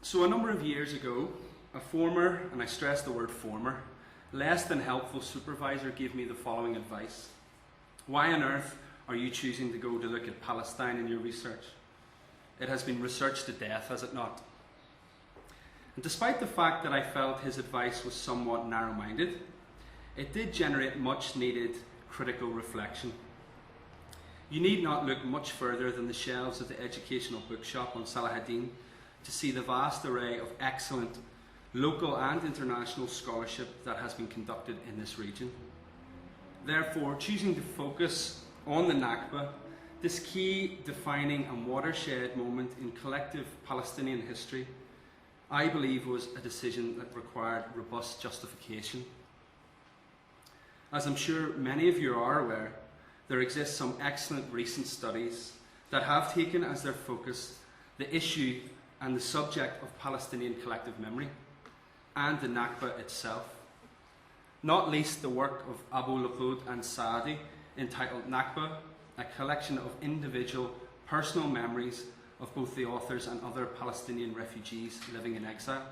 So a number of years ago, a former, and I stress the word former, less than helpful supervisor gave me the following advice. Why on earth are you choosing to go to look at Palestine in your research? It has been researched to death, has it not? And despite the fact that I felt his advice was somewhat narrow-minded, it did generate much needed critical reflection. You need not look much further than the shelves of the educational bookshop on Salahadin to see the vast array of excellent local and international scholarship that has been conducted in this region. Therefore, choosing to focus on the Nakba, this key defining and watershed moment in collective Palestinian history, I believe was a decision that required robust justification. As I'm sure many of you are aware, there exist some excellent recent studies that have taken as their focus the issue and the subject of Palestinian collective memory and the Nakba itself. Not least the work of Abu Luqud and Saadi, entitled Nakba, a collection of individual personal memories of both the authors and other Palestinian refugees living in exile.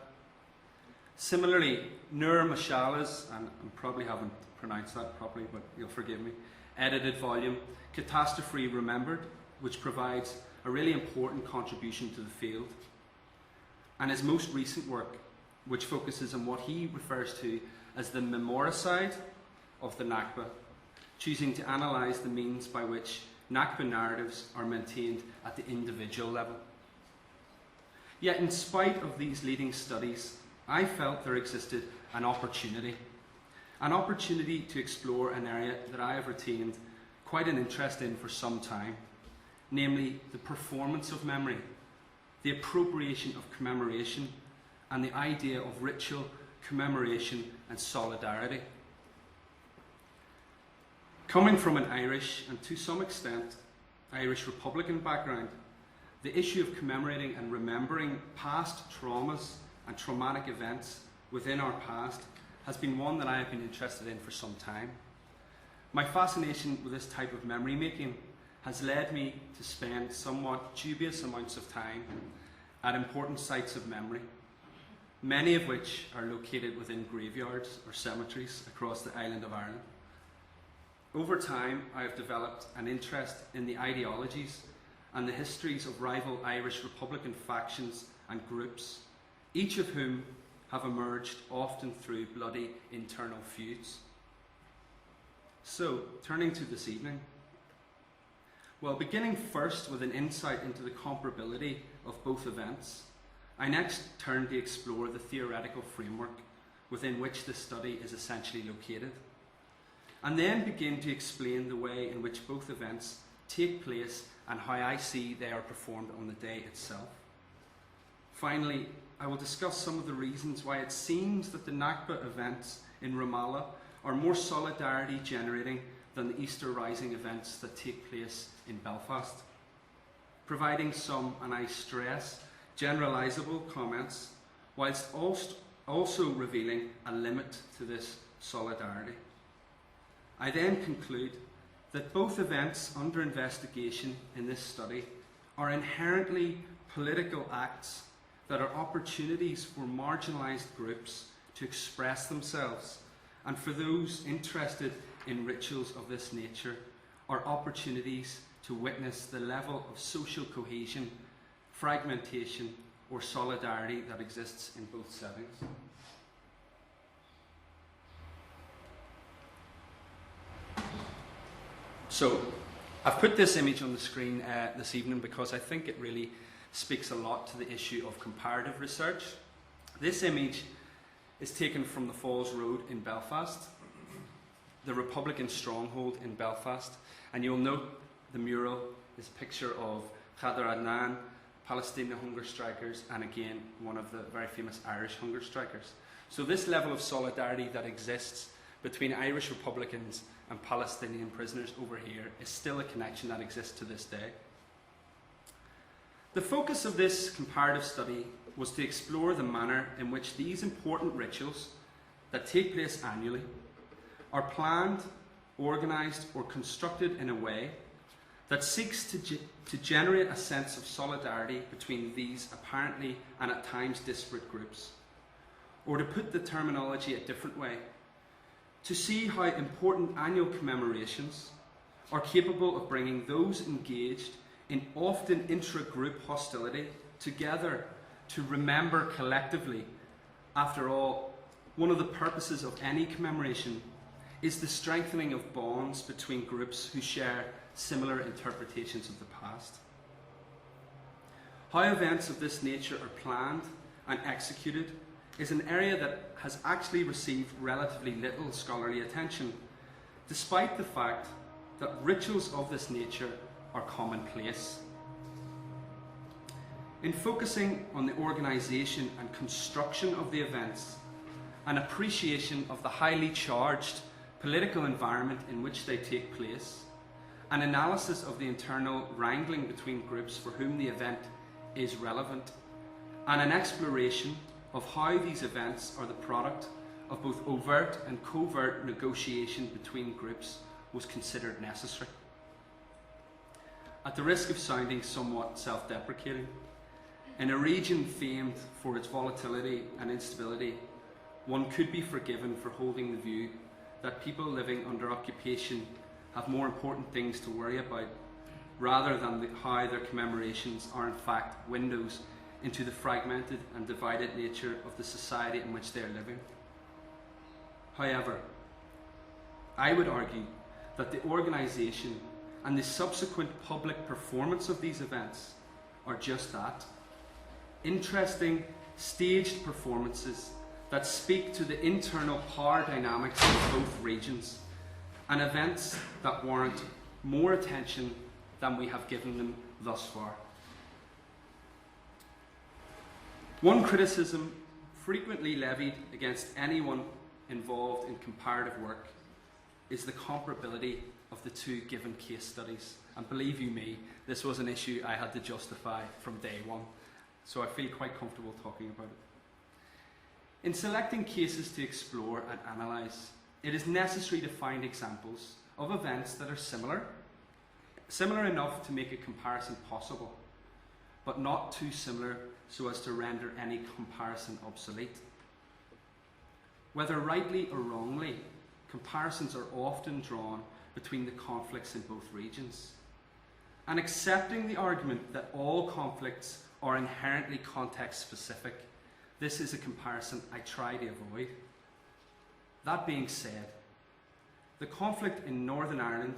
Similarly, Nur Mashala's, and I probably haven't pronounced that properly, but you'll forgive me, edited volume, Catastrophe Remembered, which provides a really important contribution to the field. And his most recent work, which focuses on what he refers to as the memoricide of the Nakba, choosing to analyse the means by which Nakba narratives are maintained at the individual level. Yet in spite of these leading studies, I felt there existed an opportunity to explore an area that I have retained quite an interest in for some time, namely the performance of memory, the appropriation of commemoration, and the idea of ritual, commemoration and solidarity. Coming from an Irish, and to some extent, Irish Republican background, the issue of commemorating and remembering past traumas and traumatic events within our past has been one that I have been interested in for some time. My fascination with this type of memory making has led me to spend somewhat dubious amounts of time at important sites of memory, many of which are located within graveyards or cemeteries across the island of Ireland. Over time, I have developed an interest in the ideologies and the histories of rival Irish Republican factions and groups, each of whom have emerged often through bloody internal feuds. So, turning to this evening, well, beginning first with an insight into the comparability of both events, I next turn to explore the theoretical framework within which the study is essentially located, and then begin to explain the way in which both events take place and how I see they are performed on the day itself. Finally, I will discuss some of the reasons why it seems that the Nakba events in Ramallah are more solidarity generating than the Easter Rising events that take place in Belfast, providing some, and I stress, generalisable comments, whilst also revealing a limit to this solidarity. I then conclude that both events under investigation in this study are inherently political acts that are opportunities for marginalised groups to express themselves, and for those interested in rituals of this nature are opportunities to witness the level of social cohesion, fragmentation or solidarity that exists in both settings. So, I've put this image on the screen this evening because I think it really speaks a lot to the issue of comparative research. This image is taken from the Falls Road in Belfast, the Republican stronghold in Belfast, and you'll note the mural is a picture of Khader Adnan, Palestinian hunger strikers, and again one of the very famous Irish hunger strikers. So this level of solidarity that exists between Irish Republicans and Palestinian prisoners over here is still a connection that exists to this day. The focus of this comparative study was to explore the manner in which these important rituals that take place annually are planned, organised or constructed in a way that seeks to generate a sense of solidarity between these apparently and at times disparate groups. Or to put the terminology a different way, to see how important annual commemorations are capable of bringing those engaged in often intra-group hostility together to remember collectively. After all, one of the purposes of any commemoration is the strengthening of bonds between groups who share similar interpretations of the past. How events of this nature are planned and executed is an area that has actually received relatively little scholarly attention, despite the fact that rituals of this nature are commonplace. In focusing on the organisation and construction of the events, an appreciation of the highly charged political environment in which they take place, an analysis of the internal wrangling between groups for whom the event is relevant, and an exploration of how these events are the product of both overt and covert negotiation between groups was considered necessary. At the risk of sounding somewhat self-deprecating, in a region famed for its volatility and instability, one could be forgiven for holding the view that people living under occupation have more important things to worry about, rather than how their commemorations are in fact windows into the fragmented and divided nature of the society in which they are living. However, I would argue that the organisation and the subsequent public performance of these events are just that: interesting, staged performances that speak to the internal power dynamics of both regions, and events that warrant more attention than we have given them thus far. One criticism frequently levied against anyone involved in comparative work is the comparability of the two given case studies. And believe you me, this was an issue I had to justify from day one, so I feel quite comfortable talking about it. In selecting cases to explore and analyse, it is necessary to find examples of events that are similar enough to make a comparison possible, but not too similar so as to render any comparison obsolete. Whether rightly or wrongly, comparisons are often drawn between the conflicts in both regions. And accepting the argument that all conflicts are inherently context-specific, this is a comparison I try to avoid. That being said, the conflict in Northern Ireland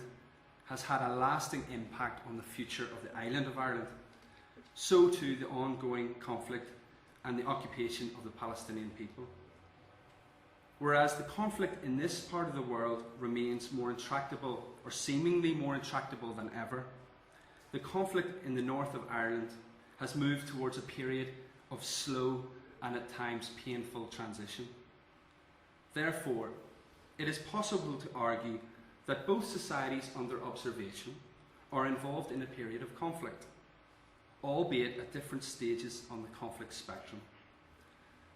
has had a lasting impact on the future of the island of Ireland. So too the ongoing conflict and the occupation of the Palestinian people. Whereas the conflict in this part of the world remains more intractable, or seemingly more intractable than ever, the conflict in the north of Ireland has moved towards a period of slow and at times painful transition. Therefore, it is possible to argue that both societies under observation are involved in a period of conflict, albeit at different stages on the conflict spectrum.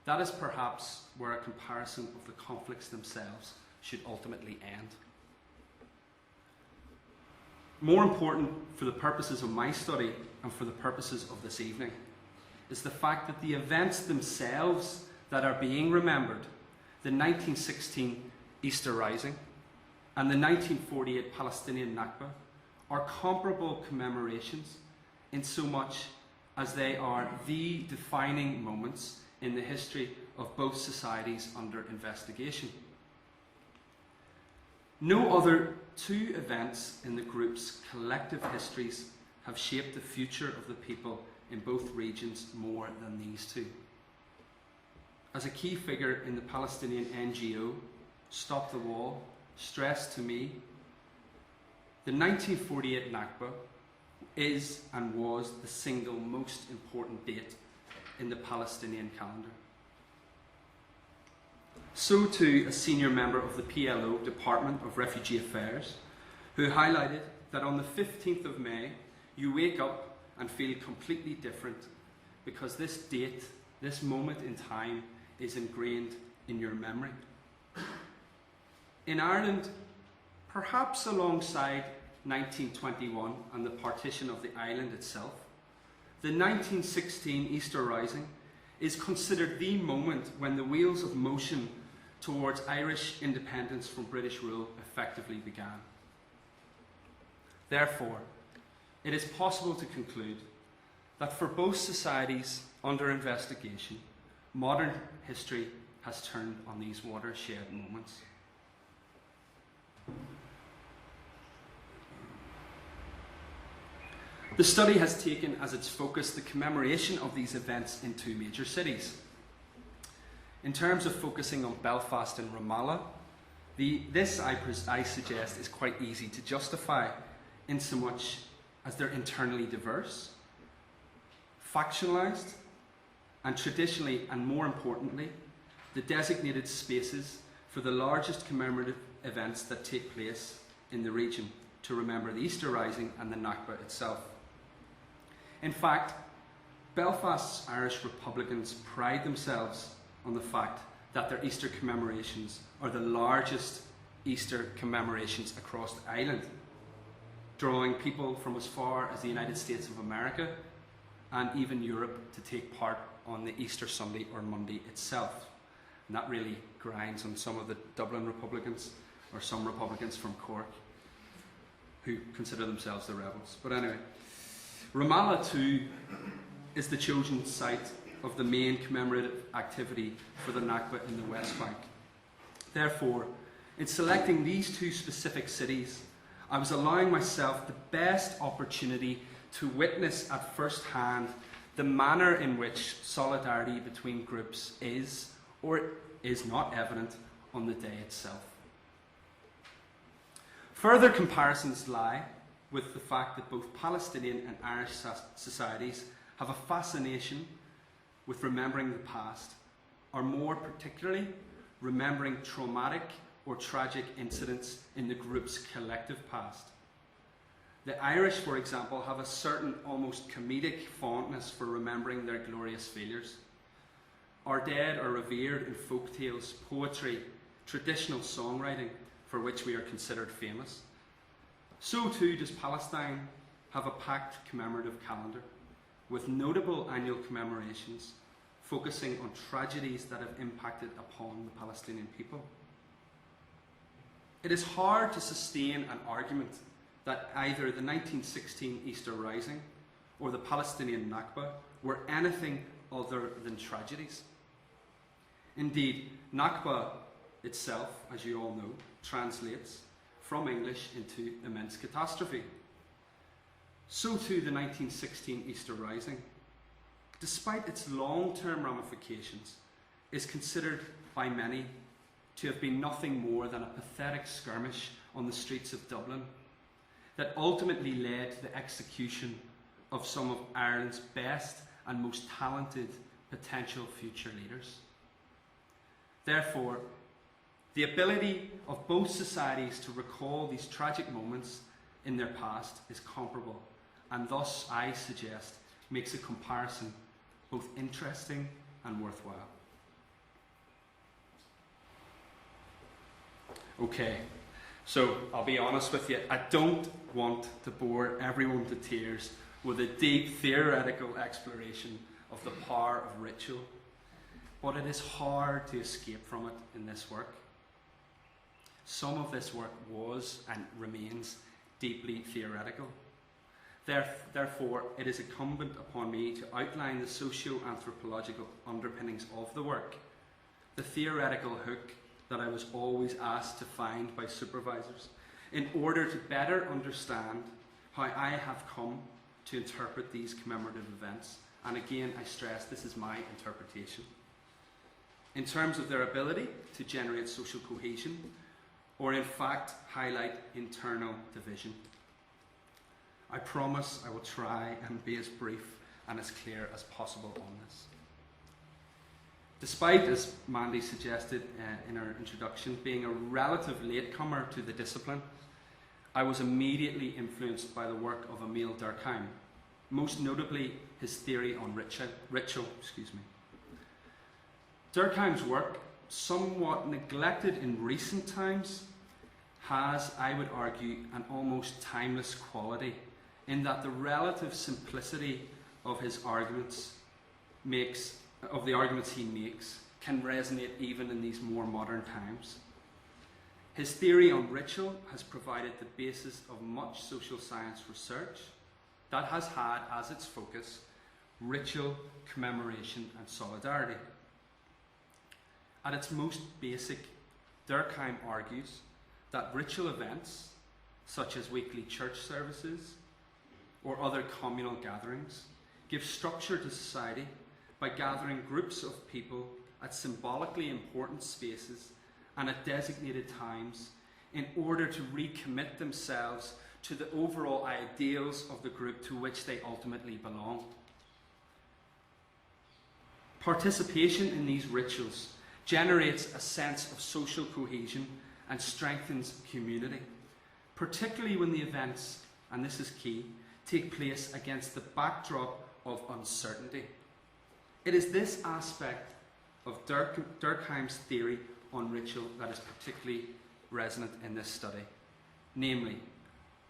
That is perhaps where a comparison of the conflicts themselves should ultimately end. More important for the purposes of my study and for the purposes of this evening is the fact that the events themselves that are being remembered, the 1916 Easter Rising and the 1948 Palestinian Nakba, are comparable commemorations in so much as they are the defining moments in the history of both societies under investigation. No other two events in the group's collective histories have shaped the future of the people in both regions more than these two. As a key figure in the Palestinian NGO, Stop the Wall, stressed to me, the 1948 Nakba is and was the single most important date in the Palestinian calendar. So too a senior member of the PLO Department of Refugee Affairs, who highlighted that on the 15th of May, you wake up and feel completely different because this date, this moment in time, is ingrained in your memory. In Ireland, perhaps alongside 1921 and the partition of the island itself, the 1916 Easter Rising is considered the moment when the wheels of motion towards Irish independence from British rule effectively began. Therefore, it is possible to conclude that for both societies under investigation, modern history has turned on these watershed moments. The study has taken as its focus the commemoration of these events in two major cities. In terms of focusing on Belfast and Ramallah, this, I suggest, is quite easy to justify insomuch as they're internally diverse, factionalised, and traditionally, and more importantly, the designated spaces for the largest commemorative events that take place in the region to remember the Easter Rising and the Nakba itself. In fact, Belfast's Irish Republicans pride themselves on the fact that their Easter commemorations are the largest Easter commemorations across the island, drawing people from as far as the United States of America and even Europe to take part on the Easter Sunday or Monday itself. And that really grinds on some of the Dublin Republicans, or some Republicans from Cork, who consider themselves the rebels. But anyway, Ramallah too is the chosen site of the main commemorative activity for the Nakba in the West Bank. Therefore, in selecting these two specific cities, I was allowing myself the best opportunity to witness at first hand the manner in which solidarity between groups is or is not evident on the day itself. Further comparisons lie with the fact that both Palestinian and Irish societies have a fascination with remembering the past, or more particularly, remembering traumatic or tragic incidents in the group's collective past. The Irish, for example, have a certain almost comedic fondness for remembering their glorious failures. Our dead are revered in folk tales, poetry, traditional songwriting, for which we are considered famous. So too does Palestine have a packed commemorative calendar, with notable annual commemorations focusing on tragedies that have impacted upon the Palestinian people. It is hard to sustain an argument that either the 1916 Easter Rising or the Palestinian Nakba were anything other than tragedies. Indeed, Nakba itself, as you all know, translates from English into immense catastrophe. So too the 1916 Easter Rising, despite its long-term ramifications, is considered by many to have been nothing more than a pathetic skirmish on the streets of Dublin that ultimately led to the execution of some of Ireland's best and most talented potential future leaders. Therefore, the ability of both societies to recall these tragic moments in their past is comparable, and thus, I suggest, makes a comparison both interesting and worthwhile. Okay, so I'll be honest with you, I don't want to bore everyone to tears with a deep theoretical exploration of the power of ritual, but it is hard to escape from it in this work. Some of this work was and remains deeply theoretical. Therefore, it is incumbent upon me to outline the socio-anthropological underpinnings of the work, the theoretical hook that I was always asked to find by supervisors, in order to better understand how I have come to interpret these commemorative events. And again, I stress, this is my interpretation. In terms of their ability to generate social cohesion, or in fact highlight internal division. I promise I will try and be as brief and as clear as possible on this. Despite, as Mandy suggested in her introduction, being a relative latecomer to the discipline, I was immediately influenced by the work of Emile Durkheim, most notably his theory on ritual. Durkheim's work, somewhat neglected in recent times, has, I would argue, an almost timeless quality in that the relative simplicity of his arguments the arguments he makes can resonate even in these more modern times. His theory on ritual has provided the basis of much social science research that has had as its focus ritual, commemoration, and solidarity. At its most basic, Durkheim argues that ritual events, such as weekly church services or other communal gatherings, give structure to society by gathering groups of people at symbolically important spaces and at designated times in order to recommit themselves to the overall ideals of the group to which they ultimately belong. Participation in these rituals generates a sense of social cohesion and strengthens community, particularly when the events, and this is key, take place against the backdrop of uncertainty. It is this aspect of Durkheim's theory on ritual that is particularly resonant in this study, namely,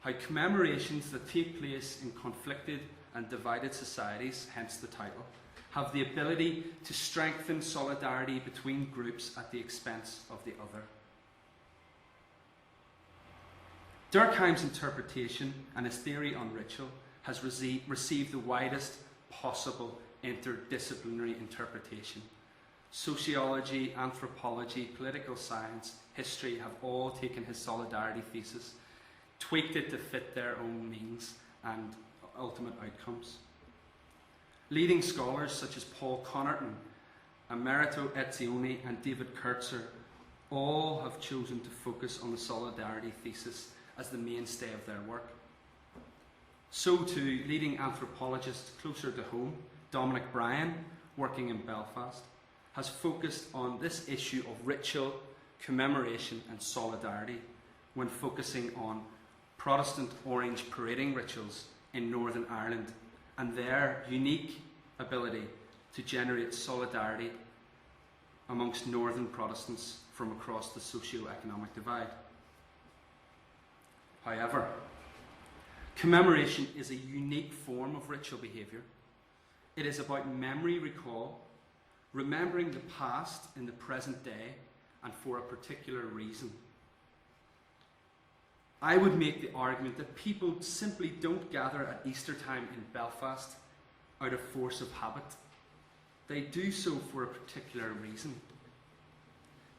how commemorations that take place in conflicted and divided societies, hence the title, have the ability to strengthen solidarity between groups at the expense of the other. Durkheim's interpretation and his theory on ritual has received the widest possible interdisciplinary interpretation. Sociology, anthropology, political science, history have all taken his solidarity thesis, tweaked it to fit their own means and ultimate outcomes. Leading scholars such as Paul Connarton, Emerito Etzioni, and David Kurtzer all have chosen to focus on the solidarity thesis as the mainstay of their work. So too, leading anthropologists closer to home, Dominic Browne, working in Belfast, has focused on this issue of ritual, commemoration and solidarity when focusing on Protestant orange parading rituals in Northern Ireland and their unique ability to generate solidarity amongst Northern Protestants from across the socio-economic divide. However, commemoration is a unique form of ritual behaviour. It is about memory recall, remembering the past in the present day and for a particular reason. I would make the argument that people simply don't gather at Easter time in Belfast out of force of habit. They do so for a particular reason.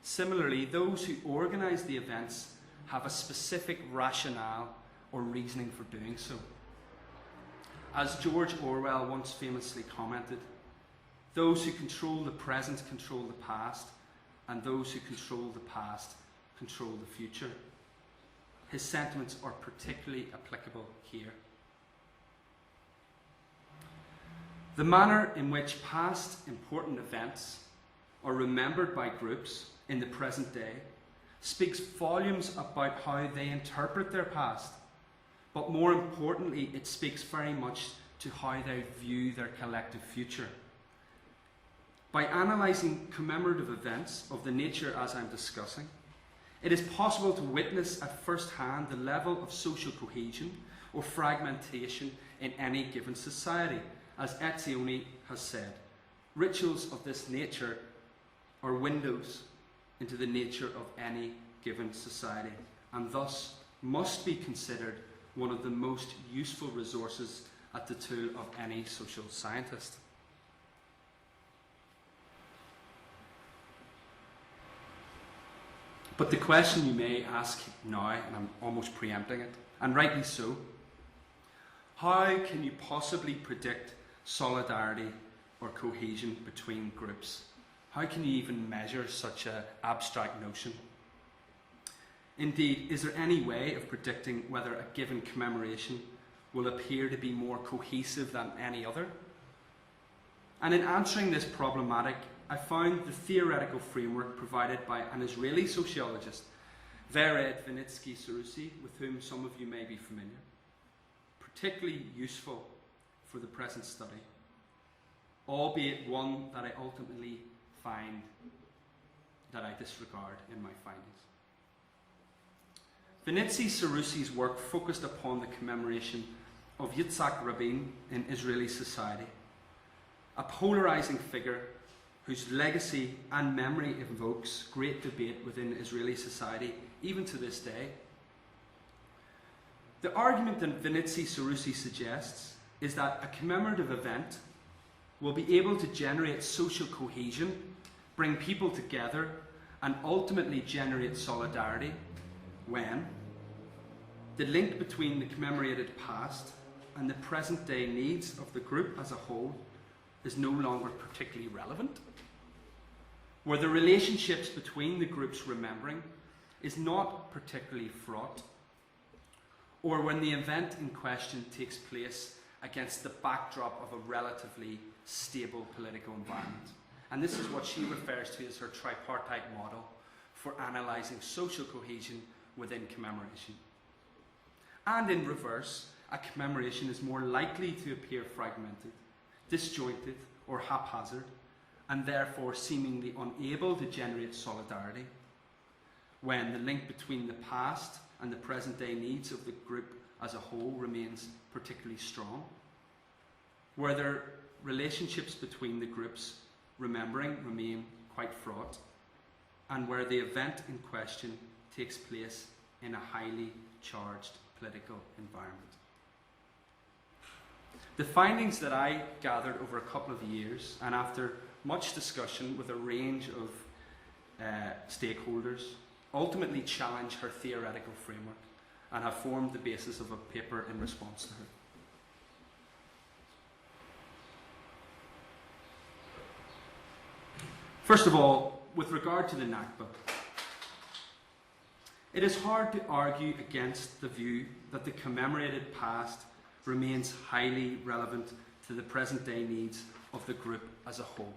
Similarly, those who organise the events have a specific rationale or reasoning for doing so. As George Orwell once famously commented, those who control the present control the past, and those who control the past control the future. His sentiments are particularly applicable here. The manner in which past important events are remembered by groups in the present day speaks volumes about how they interpret their past, but more importantly, it speaks very much to how they view their collective future. By analysing commemorative events of the nature as I'm discussing, it is possible to witness at first hand the level of social cohesion or fragmentation in any given society. As Etzioni has said, rituals of this nature are windows into the nature of any given society, and thus must be considered one of the most useful resources at the tool of any social scientist. But the question you may ask now, and I'm almost preempting it, and rightly so, how can you possibly predict solidarity or cohesion between groups? How can you even measure such an abstract notion? Indeed, is there any way of predicting whether a given commemoration will appear to be more cohesive than any other? And in answering this problematic, I found the theoretical framework provided by an Israeli sociologist, Vered Vinitsky-Sarusi, with whom some of you may be familiar, particularly useful for the present study, albeit one that I ultimately find that I disregard in my findings. Benitzi Sarusi's work focused upon the commemoration of Yitzhak Rabin in Israeli society, a polarizing figure whose legacy and memory evokes great debate within Israeli society, even to this day. The argument that Benitzi Sarusi suggests is that a commemorative event will be able to generate social cohesion, bring people together, and ultimately generate solidarity when the link between the commemorated past and the present day needs of the group as a whole is no longer particularly relevant, where the relationships between the groups remembering is not particularly fraught, or when the event in question takes place against the backdrop of a relatively stable political environment. And this is what she refers to as her tripartite model for analysing social cohesion within commemoration. And in reverse, a commemoration is more likely to appear fragmented, disjointed, or haphazard, and therefore seemingly unable to generate solidarity, when the link between the past and the present day needs of the group as a whole remains particularly strong, where their relationships between the groups remembering remain quite fraught, and where the event in question takes place in a highly charged political environment. The findings that I gathered over a couple of years, and after much discussion with a range of stakeholders, ultimately challenge her theoretical framework and have formed the basis of a paper in response to her. First of all, with regard to the Nakba, it is hard to argue against the view that the commemorated past remains highly relevant to the present day needs of the group as a whole.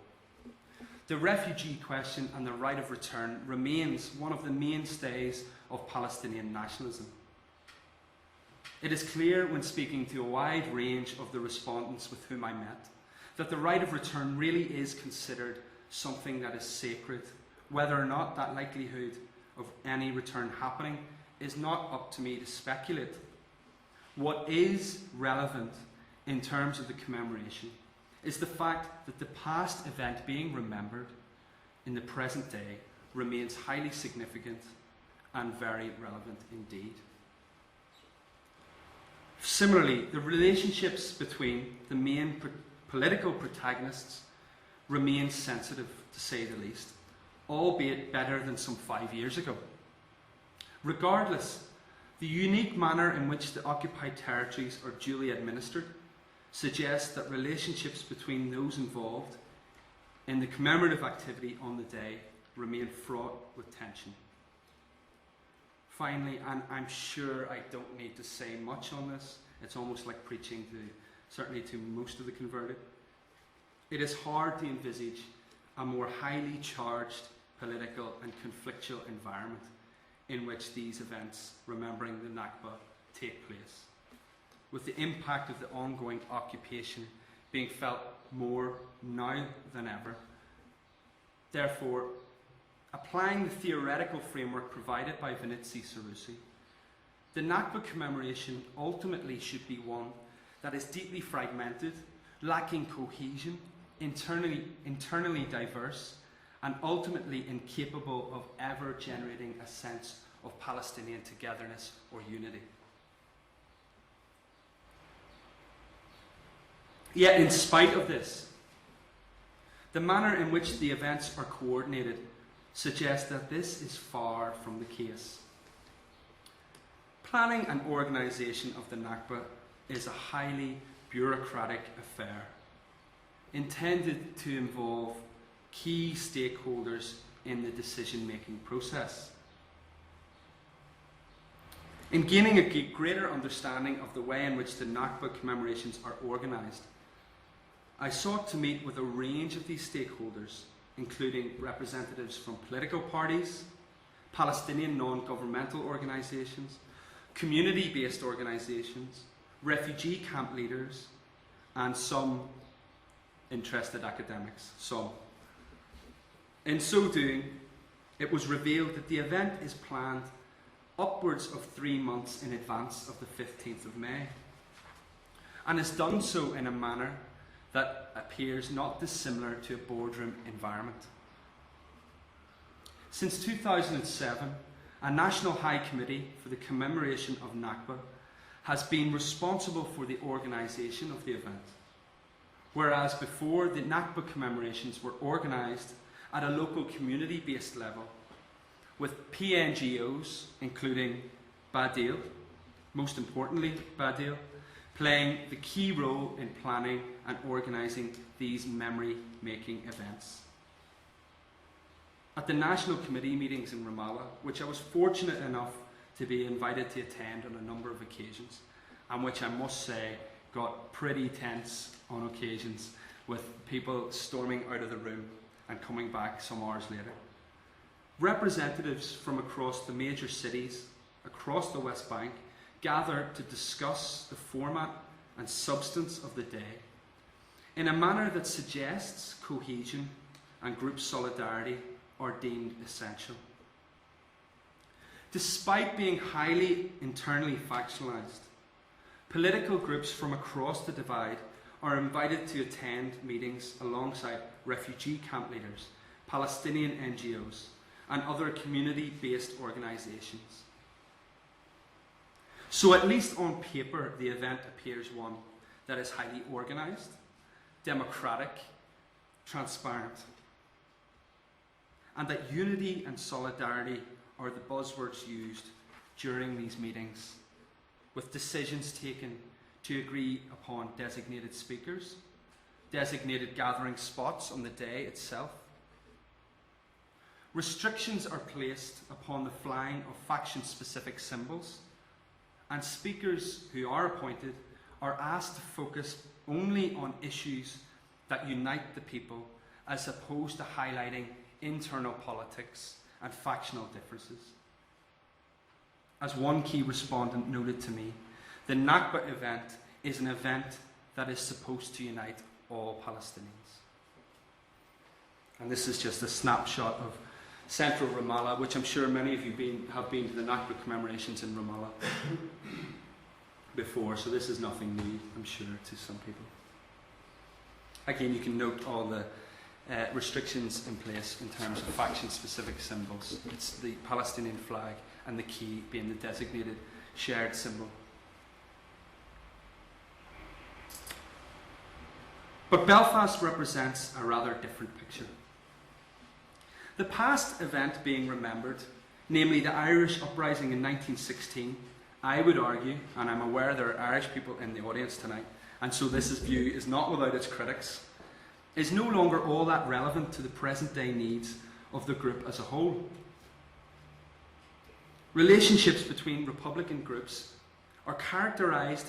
The refugee question and the right of return remains one of the mainstays of Palestinian nationalism. It is clear when speaking to a wide range of the respondents with whom I met that the right of return really is considered something that is sacred. Whether or not that likelihood of any return happening is not up to me to speculate. What is relevant in terms of the commemoration is the fact that the past event being remembered in the present day remains highly significant and very relevant indeed. Similarly, the relationships between the main political protagonists remain sensitive, to say the least, albeit better than some 5 years ago. Regardless, the unique manner in which the occupied territories are duly administered suggests that relationships between those involved in the commemorative activity on the day remain fraught with tension. Finally, and I'm sure I don't need to say much on this, it's almost like preaching certainly to most of the converted, it is hard to envisage a more highly charged political and conflictual environment in which these events, remembering the Nakba, take place, with the impact of the ongoing occupation being felt more now than ever. Therefore, applying the theoretical framework provided by Benitzi Sarusi, the Nakba commemoration ultimately should be one that is deeply fragmented, lacking cohesion, internally diverse, and ultimately incapable of ever generating a sense of Palestinian togetherness or unity. Yet, in spite of this, the manner in which the events are coordinated suggests that this is far from the case. Planning and organisation of the Nakba is a highly bureaucratic affair, intended to involve key stakeholders in the decision-making process. In gaining a greater understanding of the way in which the Nakba commemorations are organised, I sought to meet with a range of these stakeholders, including representatives from political parties, Palestinian non-governmental organisations, community-based organisations, refugee camp leaders, and some interested academics. In so doing, it was revealed that the event is planned upwards of 3 months in advance of the 15th of May, and has done so in a manner that appears not dissimilar to a boardroom environment. Since 2007, a National High Committee for the Commemoration of Nakba has been responsible for the organisation of the event, whereas before the Nakba commemorations were organised at a local community-based level, with PNGOs, including Badil, most importantly Badil, playing the key role in planning and organising these memory-making events. At the National Committee meetings in Ramallah, which I was fortunate enough to be invited to attend on a number of occasions, and which I must say got pretty tense on occasions, with people storming out of the room and coming back some hours later. Representatives from across the major cities across the West Bank gathered to discuss the format and substance of the day in a manner that suggests cohesion and group solidarity are deemed essential. Despite being highly internally factionalised, political groups from across the divide are invited to attend meetings alongside refugee camp leaders, Palestinian NGOs, and other community-based organisations. So at least on paper, the event appears one that is highly organised, democratic, transparent, and that unity and solidarity are the buzzwords used during these meetings, with decisions taken to agree upon designated speakers, designated gathering spots on the day itself. Restrictions are placed upon the flying of faction-specific symbols, and speakers who are appointed are asked to focus only on issues that unite the people, as opposed to highlighting internal politics and factional differences. As one key respondent noted to me, the Nakba event is an event that is supposed to unite all Palestinians. And this is just a snapshot of central Ramallah, which I'm sure many of you have been to the Nakba commemorations in Ramallah before, so this is nothing new, I'm sure, to some people. Again, you can note all the restrictions in place in terms of faction-specific symbols. It's the Palestinian flag and the key being the designated shared symbol. But Belfast represents a rather different picture. The past event being remembered, namely the Irish Uprising in 1916, I would argue, and I'm aware there are Irish people in the audience tonight, and so this view is not without its critics, is no longer all that relevant to the present day needs of the group as a whole. Relationships between Republican groups are characterised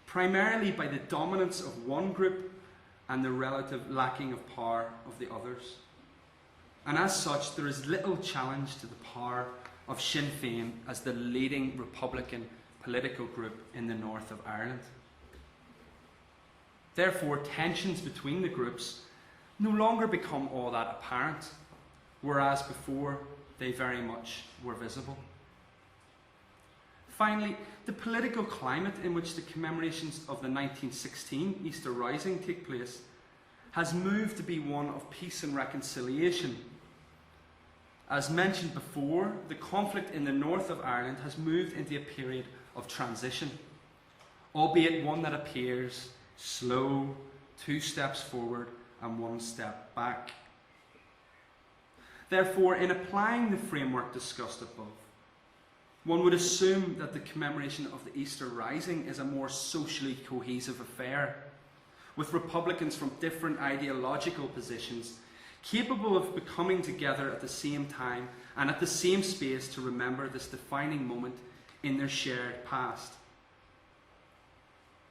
primarily by the dominance of one group and the relative lacking of power of the others. And as such, there is little challenge to the power of Sinn Féin as the leading Republican political group in the north of Ireland. Therefore, tensions between the groups no longer become all that apparent, whereas before they very much were visible. Finally, the political climate in which the commemorations of the 1916 Easter Rising take place has moved to be one of peace and reconciliation. As mentioned before, the conflict in the north of Ireland has moved into a period of transition, albeit one that appears slow, 2 steps forward and 1 step back. Therefore, in applying the framework discussed above, one would assume that the commemoration of the Easter Rising is a more socially cohesive affair, with Republicans from different ideological positions capable of coming together at the same time and at the same space to remember this defining moment in their shared past.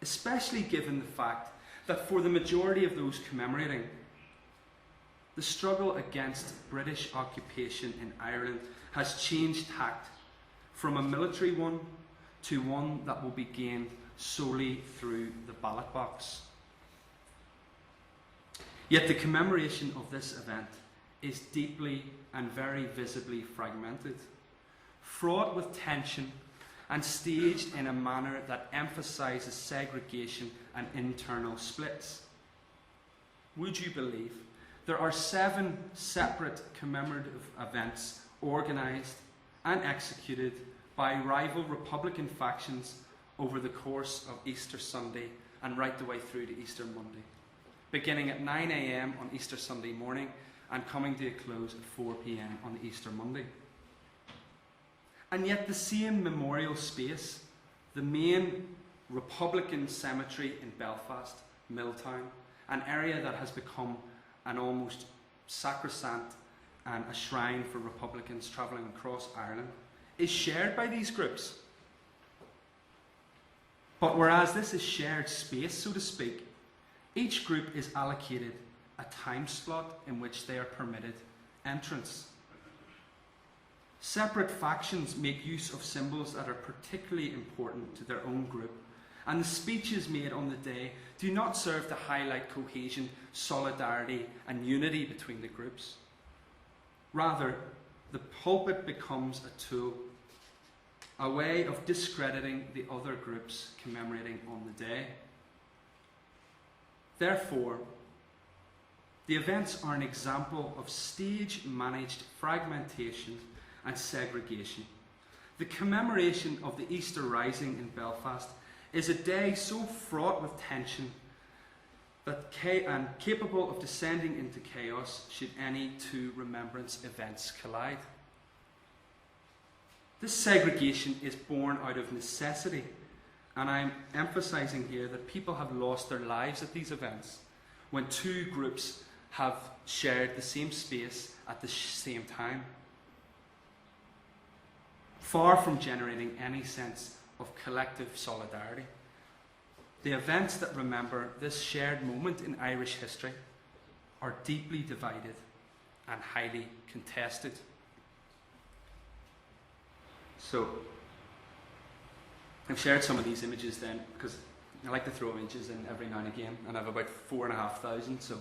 Especially given the fact that for the majority of those commemorating, the struggle against British occupation in Ireland has changed tact from a military one to one that will be gained solely through the ballot box. Yet the commemoration of this event is deeply and very visibly fragmented, fraught with tension, and staged in a manner that emphasises segregation and internal splits. Would you believe there are 7 separate commemorative events organised and executed by rival Republican factions over the course of Easter Sunday and right the way through to Easter Monday, beginning at 9 a.m. on Easter Sunday morning and coming to a close at 4 p.m. on Easter Monday. And yet the same memorial space, the main Republican cemetery in Belfast, Milltown, an area that has become an almost sacrosanct and a shrine for Republicans travelling across Ireland, is shared by these groups. But whereas this is shared space, so to speak, each group is allocated a time slot in which they are permitted entrance. Separate factions make use of symbols that are particularly important to their own group, and the speeches made on the day do not serve to highlight cohesion, solidarity, and unity between the groups. Rather, the pulpit becomes a tool, a way of discrediting the other groups commemorating on the day. Therefore, the events are an example of stage-managed fragmentation and segregation. The commemoration of the Easter Rising in Belfast is a day so fraught with tension and capable of descending into chaos should any 2 remembrance events collide. This segregation is born out of necessity, and I'm emphasising here that people have lost their lives at these events when 2 groups have shared the same space at the same time, far from generating any sense of collective solidarity. The events that remember this shared moment in Irish history are deeply divided and highly contested. So, I've shared some of these images then, because I like to throw images in every now and again, and I have about 4,500, so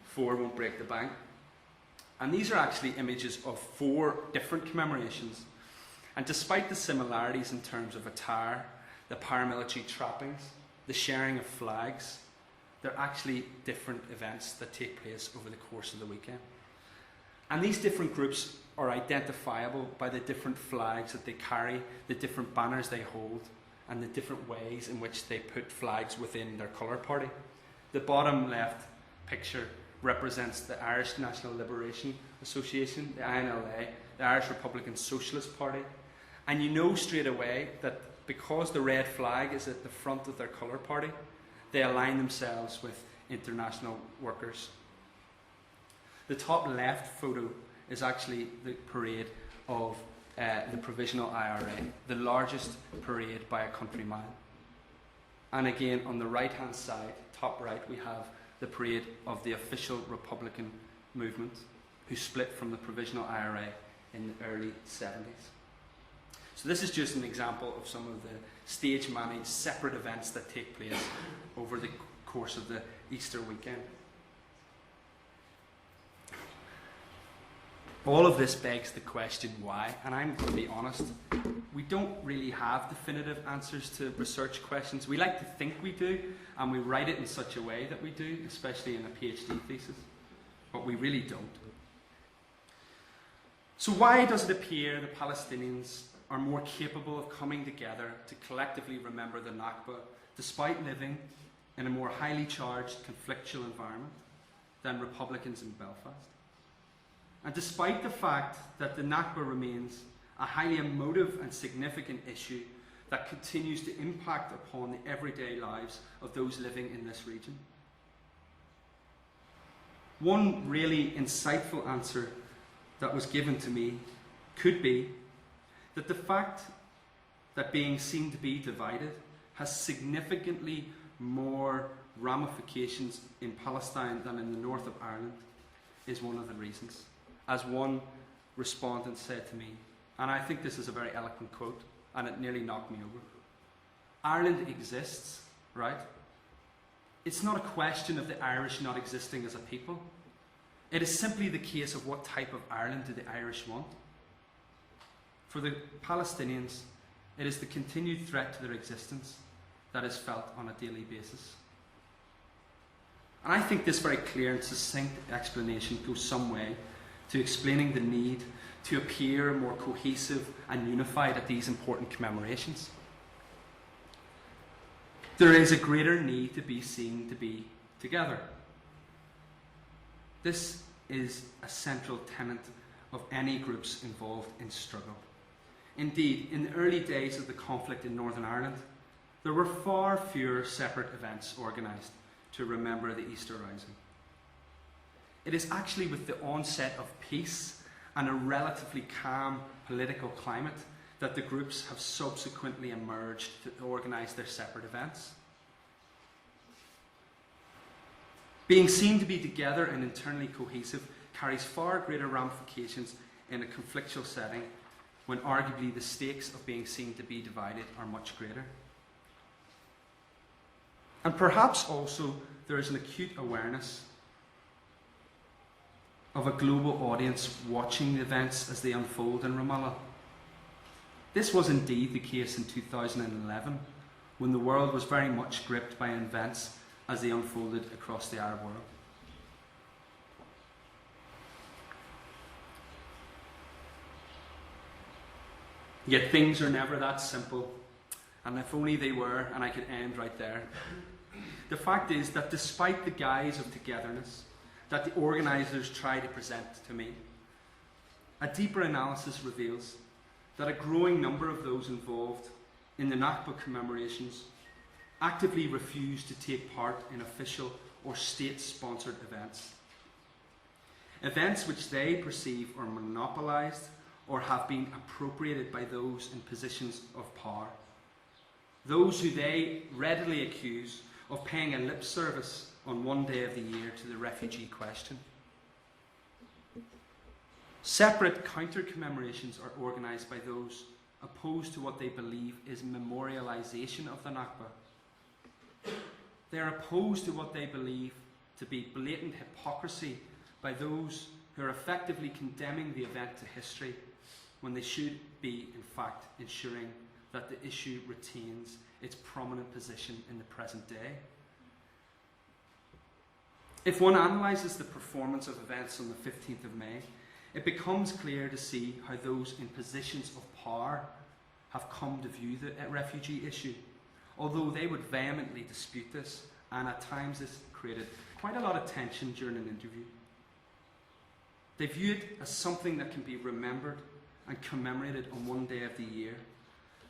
4 won't break the bank. And these are actually images of 4 different commemorations. And despite the similarities in terms of attire, the paramilitary trappings, the sharing of flags, they're actually different events that take place over the course of the weekend. And these different groups are identifiable by the different flags that they carry, the different banners they hold, and the different ways in which they put flags within their colour party. The bottom left picture represents the Irish National Liberation Association, the INLA, the Irish Republican Socialist Party. And you know straight away that because the red flag is at the front of their colour party, they align themselves with international workers. The top left photo is actually the parade of the Provisional IRA, the largest parade by a country mile. And again, on the right-hand side, top right, we have the parade of the official Republican movement, who split from the Provisional IRA in the early 70s. So this is just an example of some of the stage-managed separate events that take place over the course of the Easter weekend. All of this begs the question why, and I'm going to be honest, we don't really have definitive answers to research questions. We like to think we do, and we write it in such a way that we do, especially in a PhD thesis, but we really don't. So why does it appear the Palestinians are more capable of coming together to collectively remember the Nakba, despite living in a more highly charged, conflictual environment than Republicans in Belfast? And despite the fact that the Nakba remains a highly emotive and significant issue that continues to impact upon the everyday lives of those living in this region? One really insightful answer that was given to me could be that the fact that being seen to be divided has significantly more ramifications in Palestine than in the north of Ireland is one of the reasons. As one respondent said to me, and I think this is a very eloquent quote, and it nearly knocked me over. Ireland exists, right? It's not a question of the Irish not existing as a people. It is simply the case of what type of Ireland do the Irish want. For the Palestinians, it is the continued threat to their existence that is felt on a daily basis. And I think this very clear and succinct explanation goes some way to explaining the need to appear more cohesive and unified at these important commemorations. There is a greater need to be seen to be together. This is a central tenet of any groups involved in struggle. Indeed, in the early days of the conflict in Northern Ireland, there were far fewer separate events organised to remember the Easter Rising. It is actually with the onset of peace and a relatively calm political climate that the groups have subsequently emerged to organise their separate events. Being seen to be together and internally cohesive carries far greater ramifications in a conflictual setting when arguably the stakes of being seen to be divided are much greater. And perhaps also there is an acute awareness of a global audience watching the events as they unfold in Ramallah. This was indeed the case in 2011, when the world was very much gripped by events as they unfolded across the Arab world. Yet things are never that simple, and if only they were, and I could end right there. The fact is that despite the guise of togetherness that the organisers try to present to me, a deeper analysis reveals that a growing number of those involved in the Nakba commemorations actively refuse to take part in official or state-sponsored events. Events which they perceive are monopolised or have been appropriated by those in positions of power. Those who they readily accuse of paying a lip service on one day of the year to the refugee question. Separate counter-commemorations are organised by those opposed to what they believe is memorialisation of the Nakba. They are opposed to what they believe to be blatant hypocrisy by those who are effectively condemning the event to history when they should be, in fact, ensuring that the issue retains its prominent position in the present day. If one analyses the performance of events on the 15th of May, it becomes clear to see how those in positions of power have come to view the refugee issue, although they would vehemently dispute this, and at times this created quite a lot of tension during an interview. They view it as something that can be remembered and commemorated on one day of the year,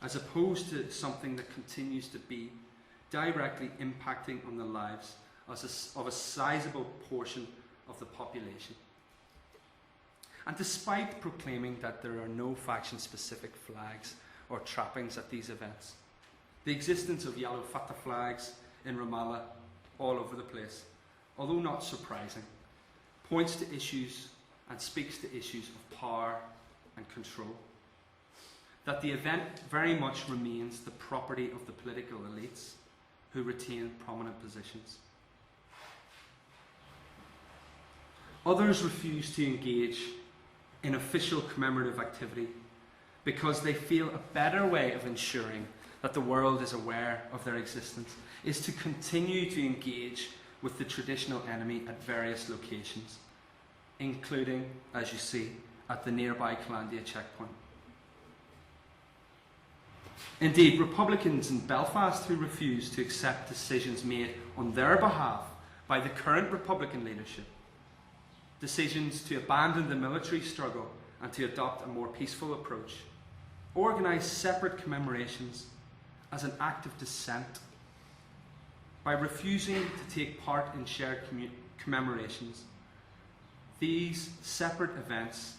as opposed to something that continues to be directly impacting on the lives of a sizable portion of the population. And despite proclaiming that there are no faction-specific flags or trappings at these events, the existence of yellow Fatah flags in Ramallah all over the place, although not surprising, points to issues and speaks to issues of power and control. That the event very much remains the property of the political elites who retain prominent positions. Others refuse to engage in official commemorative activity because they feel a better way of ensuring that the world is aware of their existence is to continue to engage with the traditional enemy at various locations, including, as you see, at the nearby Calandia checkpoint. Indeed, Republicans in Belfast who refuse to accept decisions made on their behalf by the current Republican leadership, decisions to abandon the military struggle and to adopt a more peaceful approach, organise separate commemorations as an act of dissent. By refusing to take part in shared commemorations, these separate events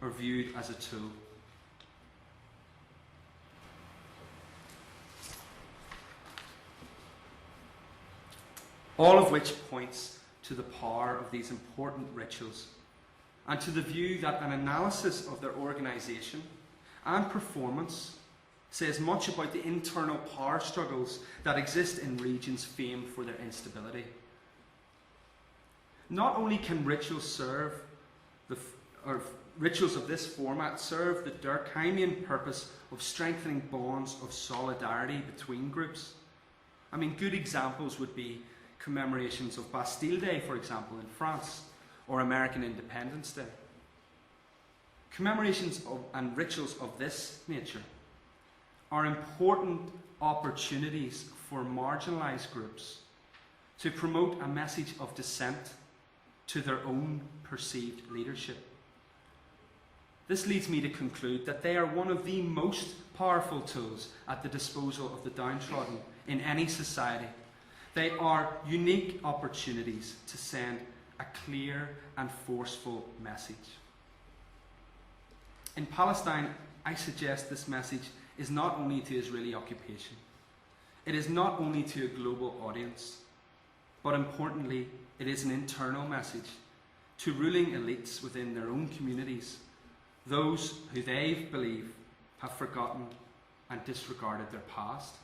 are viewed as a tool. All of which points to the power of these important rituals and to the view that an analysis of their organisation and performance says much about the internal power struggles that exist in regions famed for their instability. Not only can rituals serve rituals of this format serve the Durkheimian purpose of strengthening bonds of solidarity between groups. I mean, good examples would be commemorations of Bastille Day, for example, in France, or American Independence Day. Commemorations and rituals of this nature are important opportunities for marginalised groups to promote a message of dissent to their own perceived leadership. This leads me to conclude that they are one of the most powerful tools at the disposal of the downtrodden in any society. They are unique opportunities to send a clear and forceful message. In Palestine, I suggest this message is not only to Israeli occupation, it is not only to a global audience, but importantly, it is an internal message to ruling elites within their own communities, those who they believe have forgotten and disregarded their past.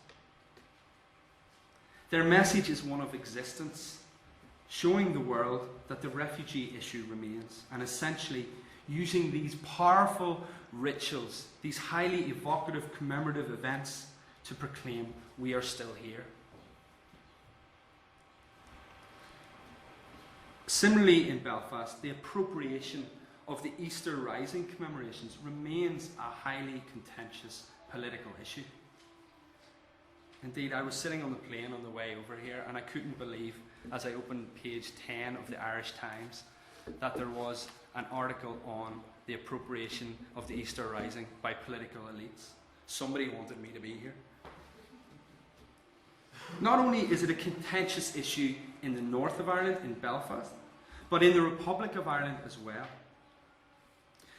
Their message is one of existence, showing the world that the refugee issue remains, and essentially using these powerful rituals, these highly evocative commemorative events, to proclaim we are still here. Similarly, in Belfast, the appropriation of the Easter Rising commemorations remains a highly contentious political issue. Indeed, I was sitting on the plane on the way over here, and I couldn't believe, as I opened page 10 of the Irish Times, that there was an article on the appropriation of the Easter Rising by political elites. Somebody wanted me to be here. Not only is it a contentious issue in the north of Ireland, in Belfast, but in the Republic of Ireland as well.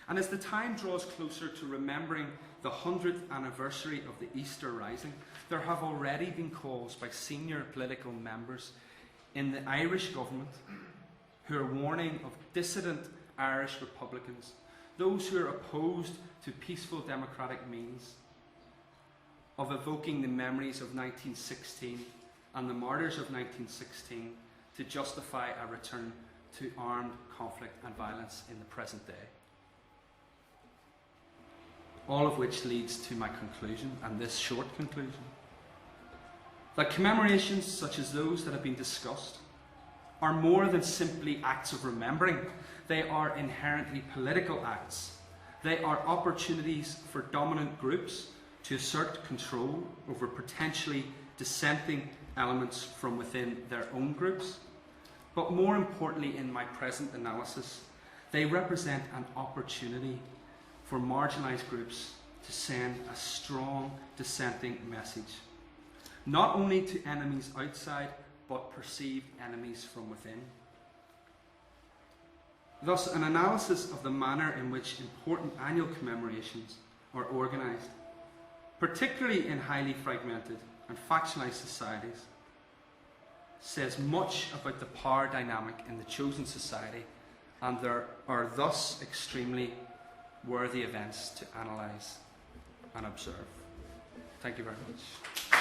And as the time draws closer to remembering the 100th anniversary of the Easter Rising, there have already been calls by senior political members in the Irish government who are warning of dissident Irish Republicans, those who are opposed to peaceful democratic means, of evoking the memories of 1916 and the martyrs of 1916 to justify a return to armed conflict and violence in the present day. All of which leads to my conclusion, and this short conclusion, that commemorations such as those that have been discussed are more than simply acts of remembering. They are inherently political acts. They are opportunities for dominant groups to assert control over potentially dissenting elements from within their own groups. But more importantly, in my present analysis, they represent an opportunity for marginalised groups to send a strong dissenting message, not only to enemies outside, but perceived enemies from within. Thus, an analysis of the manner in which important annual commemorations are organised, particularly in highly fragmented and factionalised societies, says much about the power dynamic in the chosen society, and there are thus extremely worthy events to analyse and observe. Thank you very much.